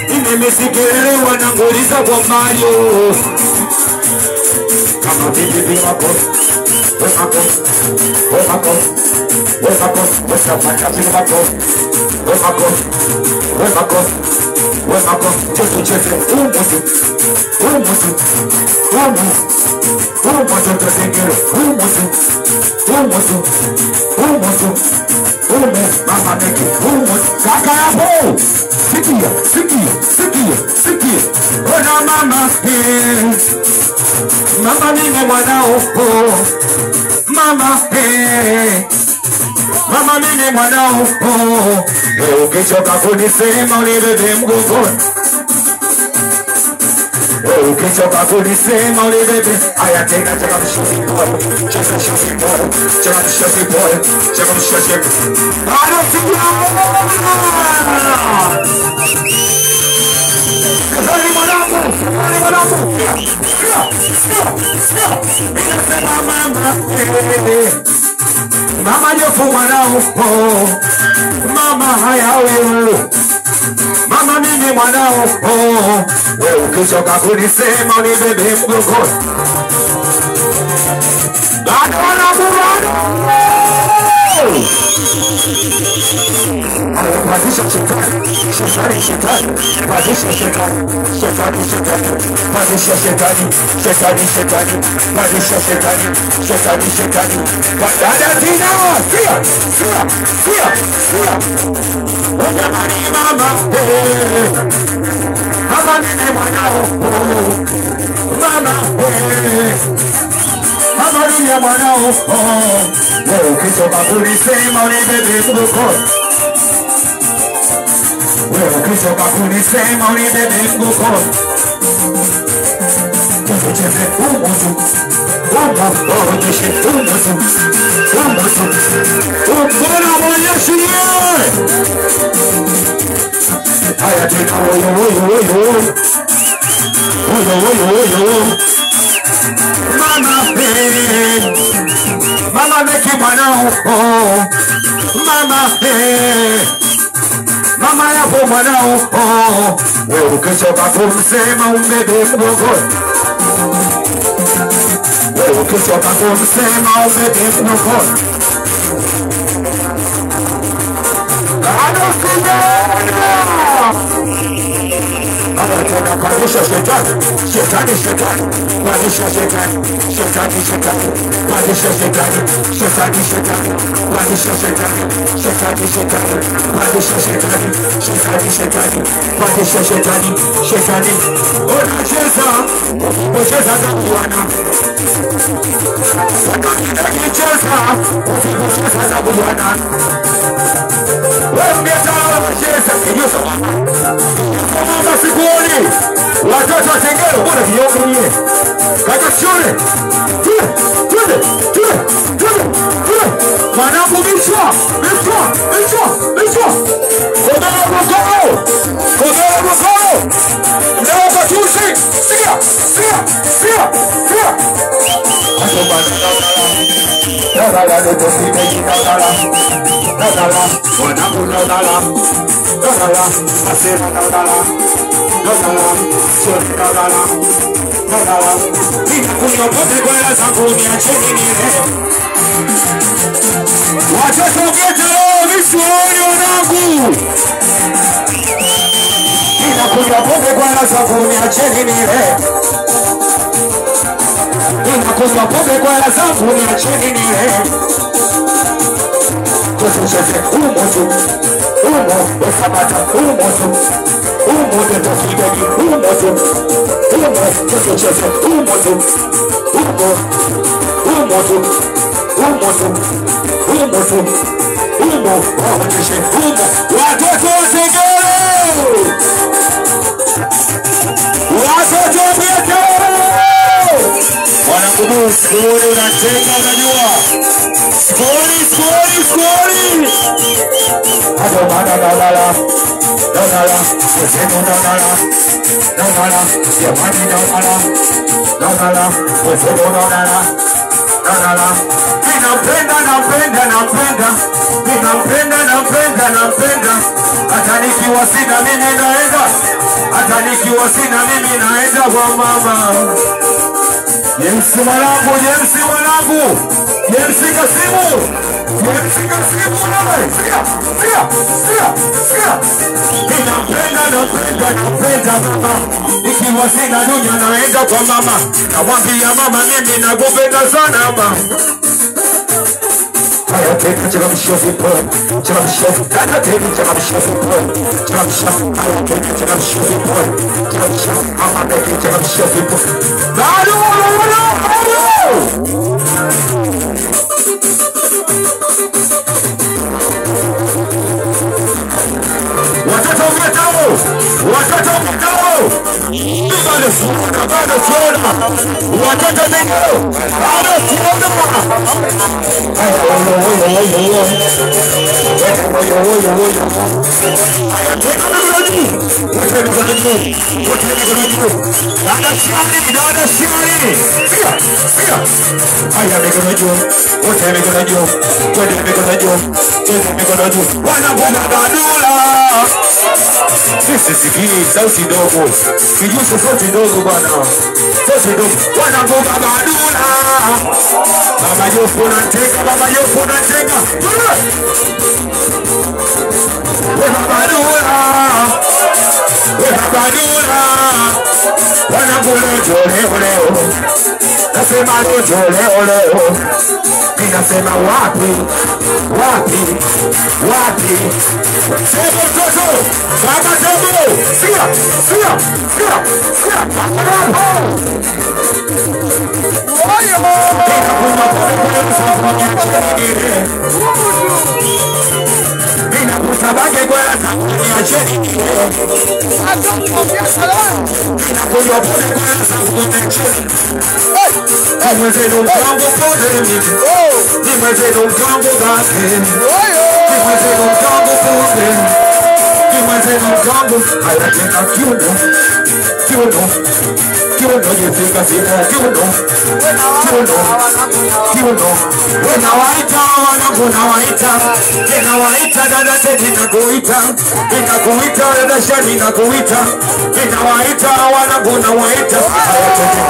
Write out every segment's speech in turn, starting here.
Nimesikiliwa na nguliza kwa Mario. Kama bibi wako, wako, wako, wako, wasapata bibi wako, wako, wako, wako, cheze, umuzi, umuzi, umuzi, umuzi, tusikile, umuzi, umuzi, umuzi, umuzi, mama neki, umuzi, kaka hapo, sikia, sikia, sikia, sikia, ona mama, mama mimi mwanao, mama, mama mimi mwanao, ukichoka kunisema unibebe mgongoni, ukichoka kunisema unibebe. Aya tena chaka mshosi boy, chaka mshosi boy, chaka mshosi boy, chaka mshosi boy. Bado sikia, kazali mwanangu, kazali mwanangu, mama, mama jofu mwanao, mama haya wewe, mama mimi mwanao, wewe ukichoka kunisema unibebe mgongoni. Bado wanabubana Pazisha shetani, shetani, shetani, pazisha shetani, shetani, shetani, pazisha shetani, shetani, shetani, pazisha shetani, shetani, shetani, dada tina, sia, sia, sia, sia, ujamani mama, mama nene mwanao, mama, mama nene mwanao, wewe ukichoka kunisema unibebe mgongoni. Wewe ukichoka kunisema unibebe mgongoni. Cheze umuzu, onyeshe umuzu, umuzu, mbona mwonyeshe yeye. Haya tena oyo, oyo, oyo, oyo, oyo, oyo, mama, mama meki mwanao, mama, mama yapo mwanao, wewe ukichoka kumsema umbebe mgongoni. Wewe ukichoka kumsema umbebe mgongoni. Bado sijana. Tena pazisha shetani, shetani, shetani, pazisha shetani, shetani, shetani, pazisha shetani, shetani, shetani, pazisha shetani, shetani, shetani, pazisha shetani, shetani, shetani, pazisha shetani, shetani. Unacheza, unacheza na Bwana. Unacheza, unacheza na Bwana. Wewe ungetaka kucheza kijuso. Mama sikuoni. Watoto wa Sengero mbona kioko nie? Kaka shule. Tule. Mwanangu bichwa. Kodoro mkono. Leo batusi. Sia. Asomba dala ndio sime dala. Mwanangu dala. Asema dala. Ninakunywa pombe kwa hela zangu niacheni niende. Watoto geta misioni wanangu. Ninakunywa pombe kwa hela zangu niacheni niende. Ninakunywa pombe kwa hela zangu niacheni niende. Tusicheze umuzu, wasabata umuzu. Umuze tofidegi, umuzu, tusicheze umuzu, waonyeshe watoto wa Sengero, watoto wetu wanakubu skuli unatenga unajua skuli hado mana dalala wezenu dalala yamani dalala wezenu dalala nampenda. Hata nikiwa sina mimi naenda. Hata nikiwa sina mimi naenda kwa mama. James mwanangu. James Kasimu nawe. Sikia. Nampenda mama. Nikiwa sina dunia naenda kwa mama. Namwambia mama mimi nakupenda sana mama. Take a job, shove it, job, shove, take a job, shove it, job, shove, take a job, shove it, job, shove, I'm a baby, job, shove it. Watoto mtao, bado siona, watoto mtao, bado siona. Sisi sikini sauti ndogo, kijuso sauti ndogo bwana, sauti ndogo. Wanamboga badula, baba Jofu na teka, baba Jofu na teka. Weha badula, wanambolo leo. Nasema lojo leo. Ninasema wapi. Sema mtoto, baba Jofu, sikia. Sabage kwa sabuni ya cheni. Kuyo pole kwa sabuni ya cheni. Nimwezeno mkango pole mimi. Nimwezeno mkango gake. Nimwezeno mkango pole. Nimwezeno mkango. Haya tena kiuno. Jessica Simo kiuno. Nawaita wanangu nawaita. Nawaita dada Teddy nakuita. Ninakuita dada Shani nakuita. Nawaita wanangu nawaita. Haya tena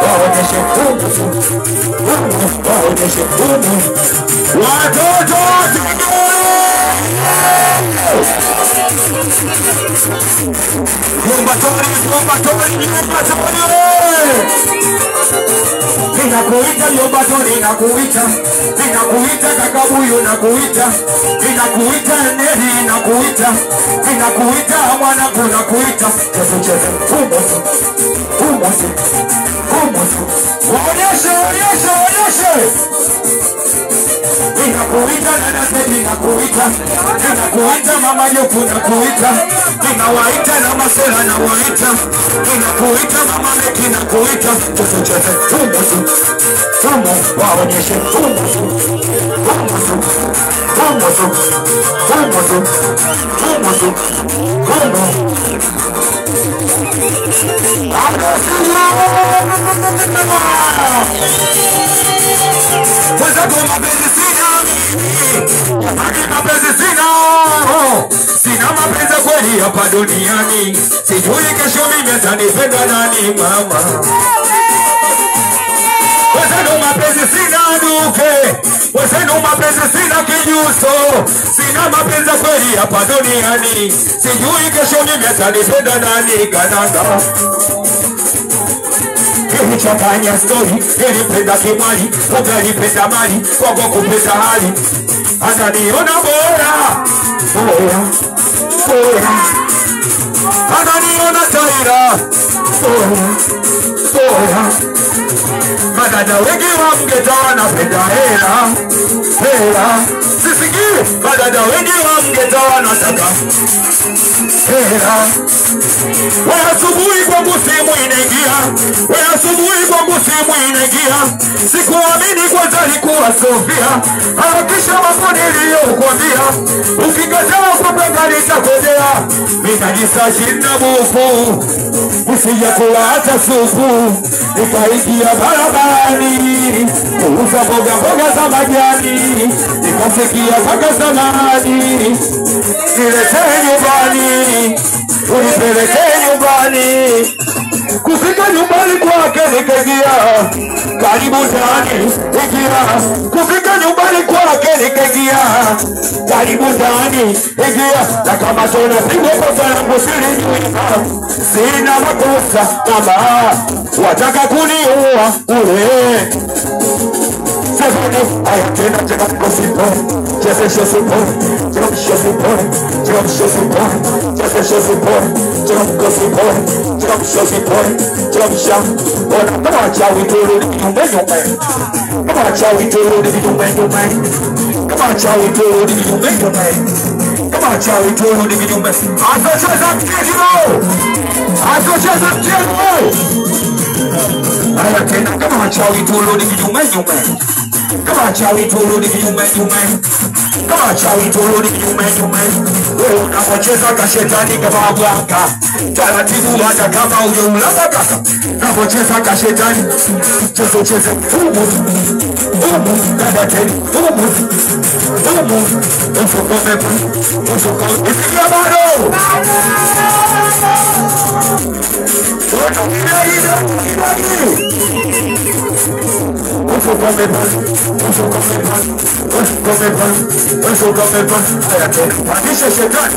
waonyeshe watoto Nyumba tori. Ninakuita nyumba tori nakuita. Ninakuita kakabuyu nakuita. Ninakuita Neri nakuita. Ninakuita mwanangu nakuita. Cheze Waonyeshe. Ninakuita dada Teddy nakuita. Ninakuita mama Jofu nakuita. Ninawaita na masela nawaita. Ninakuita mama Meki nakuita. Cheze waonyeshe Sina mapenzi kweli hapa duniani. Sijui kesho mimi atanipenda nani mama. Wazenu mapenzi sina duke. Wazenu mapenzi sina kijuso. Sina mapenzi kweli hapa duniani. Sijui kesho mimi atanipenda nani kananga. Nilichanganya story, nilipenda kimali, ukalipenda mali, kwako kupenda hali. Ananiona bora. Ananiona taira. Bora. Madada wengi wa mgeta wanapenda hela. Sisikii. Madada wengi wa mgeta wanataka hela. Wewe asubuhi kwangu simu inaingia. Sikuamini kwanza alikuwa Sofia. Harakisha mambo niliyokuambia. Ukikataa kwa panga nitakojea. Nitajisashi na buku. sijakula hata supu, nikaingia barabarani kuuza mboga za majani, nikasikia mpaka zamani, niletee nyumbani, unipelekee nyumbani. Kufika nyumbani kwake nikaingia, karibu ndani ingia. Kufika nyumbani kwake nikaingia, karibu ndani ingia. Na kama tunapigwa kosa langu sina makosa mama, wataka kuniua ule. Sasa haya tena tena kosipo, chese shosipo, chese shosipo, chese shosipo, chese shosipo, chese kosipo, chese shosipo, chese sham. Ona kama chawi tolo ni nyumba, kama chawi tolo ni nyumba, kama chawi tolo ni nyumba, kama chawi tolo ni nyumba. Asocheza mchezo, asocheza mchezo. Haya tena kama chawi tolo ni nyumba. Kama chawi tolo ni nyumba, kama chawi tolo ni nyumba. Wewe unapocheza kashetani kama bwaka, taratibu hata kama ujeulamba kaka. Unapocheza kashetani, cheze umu kama teni umu usukome isikia bado. Pandisha shetani,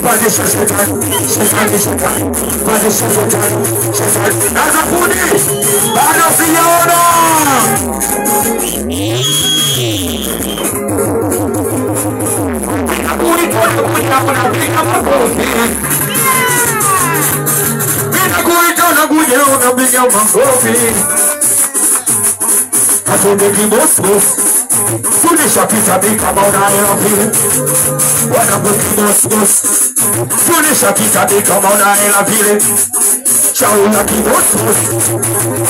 pandisha shetani, pandisha shetani. Naza kuni, bado sijaona. Kuni kunapiga makofi. Kuitana kuja unapiga makofi. Hatunde kibos. Fundisha kitabu kama unaelewa vile. Wanapokibos. Fundisha kitabu kama unaelewa vile. Shauri kibos.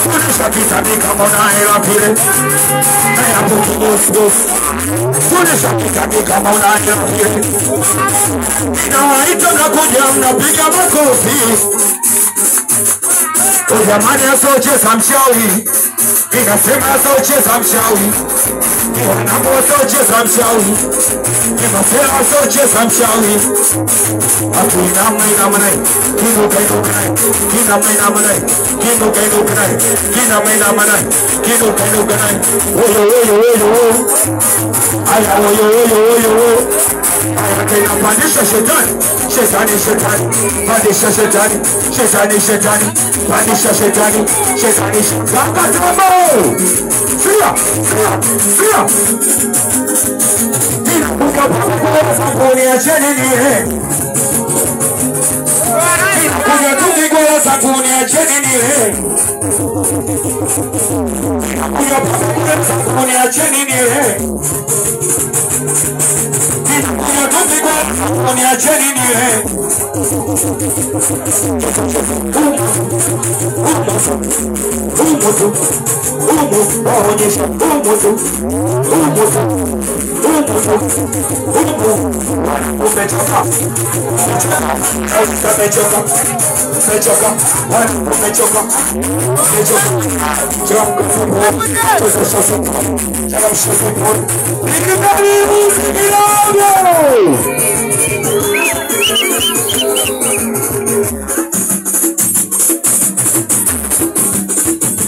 Fundisha kitabu kama unaelewa vile. Wanapokibos. Fundisha kitabu kama unaelewa vile. Inawaita na kuja unapiga makofi. Jamani asocheza mshauri, inasema asocheza mshauri, wanambo asocheza mshauri, inasema asocheza mshauri. Atuinama kinuka, aya pandisha shetani, pandisha shetani, pandisha shetani. Zakatamo! Fia! Ninakuja kwa sabuni ya chenini. Ninakuja kwa sabuni ya chenini. Ninakuja kwa sabuni ya chenini. Niacheni niwe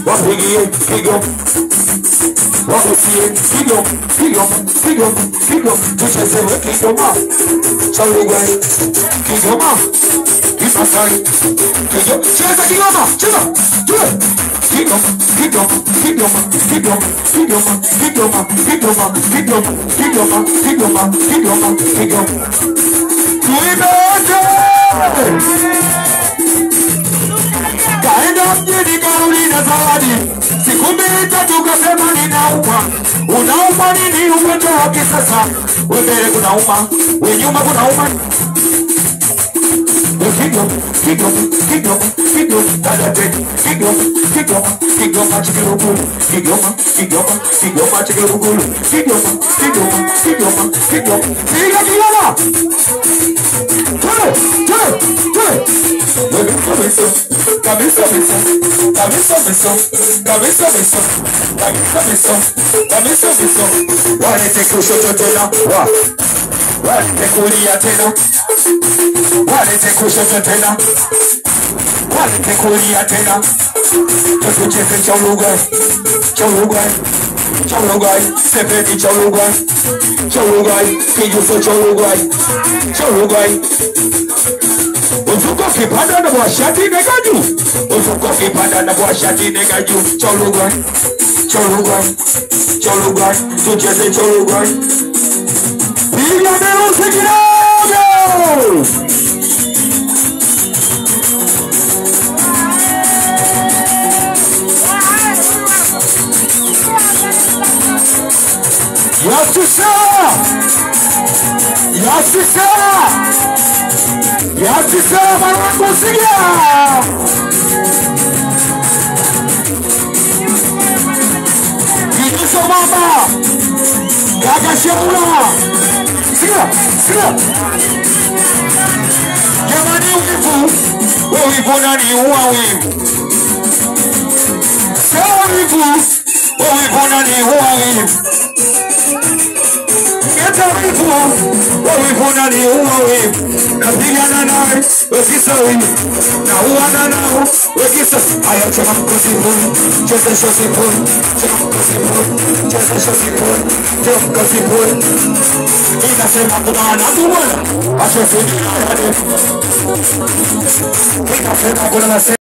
wapigie pigo, wakusie pigo, tuchezewe Kigoma, Chalugwe, Kigoma, Kipasari, Kigoma, cheza Kigoma, cheza, Kigoma, kaenda mjini kauli na zawadi. Siku mbili tatu kasema ninauma. Unauma nini? Ugonjwa wa kisasa. We mbele kunauma, we nyuma kunauma. Kigoma chikirugulu, Kigoma chikirugulu, Kigoma. Piga Kigoma. Tule. Kabisa kabisa. Kabisa kabisa. Kabisa kabisa. Kabisa kabisa. Kabisa kabisa. Walete kushoto tena. Walete kulia tena. Walete kushoto tena. Walete kulia tena. Tucheze chaulugai. Chaulugai. Chaulugai. Sepeti chaulugai. Chaulugai. Kijuso chaulugai. Chaulugai. Uzuko kipanda na washati negaju. Uzuko kipanda na washati negaju. Chaulugai. Chaulugai. Chaulugai. Tucheze chaulugai. Piga merusi kidogo. Yasisa! Yasisa! Yasisa Marango Sigia! Kijuso Mama! Gaga Shemula! Sigia! Sigia! Jamani uvivu! Uvivu nani uwa wivu! Sewa wivu! Uvivu nani uwa wivu! Wawivuna ni uwawi napigana nawe wekisawi na uwana nao wekisasi aya chama mkosipuni chese shosipuni chama mkosipuni chese shosipuni chama mkosipuni inasema kuna anatumwana ashosini ayade inasema kuna